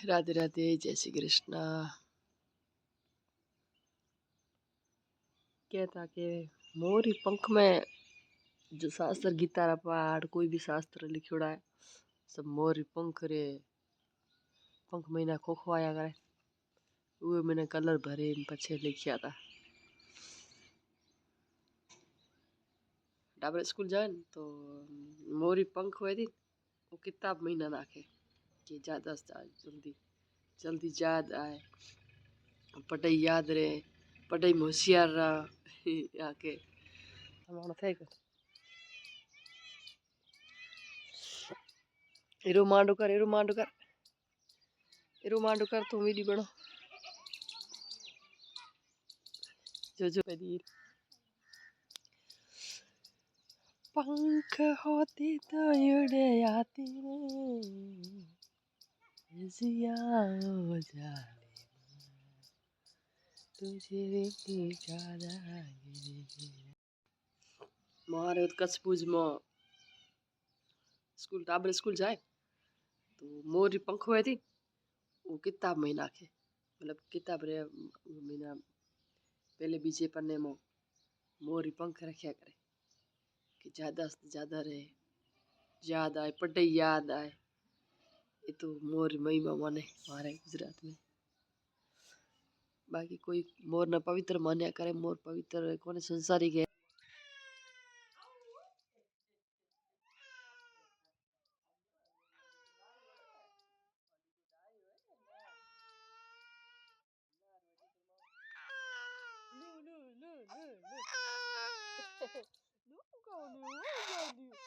राधे राधे, जय श्री कृष्ण। कहता कि मोरी पंख में जो शास्त्र गीता रा पाठ कोई भी शास्त्र लिखोड़ा है सब मोरी पंख रे पंख महीना खोखवाया करे वो मैंने कलर भरे पछे लिखिया था। डाबरे स्कूल जाए तो मोरी पंख हुए थी वो किताब महीना नाखे कि ज्यादा जल्दी जल्दी याद आए पढ़ाई याद रहे पढ़ाई में होशियार रहा आके हमारा थे एरो मांडो कर एरो मांडो कर एरो मांडो कर तुम वीडियो बनो जो पदी पंख होती तो उड़े आती रे जिया हो जाने तुझे भी ज्यादा मारे कच्छ भुज में स्कूल टाबर स्कूल जाए तो मोरी पंख हुए थी वो किताब में नाखे मतलब किताब रे महीना पहले बीजे पन्ने में मोरी पंख रखा करे कि ज्यादा से ज्यादा रहे याद आए पढ़ाई याद आए ये तो मोर महिमा माने हमारे गुजरात में। बाकी कोई मोर न पवित्र मान्या करे मोर पवित्र कोने संसारी के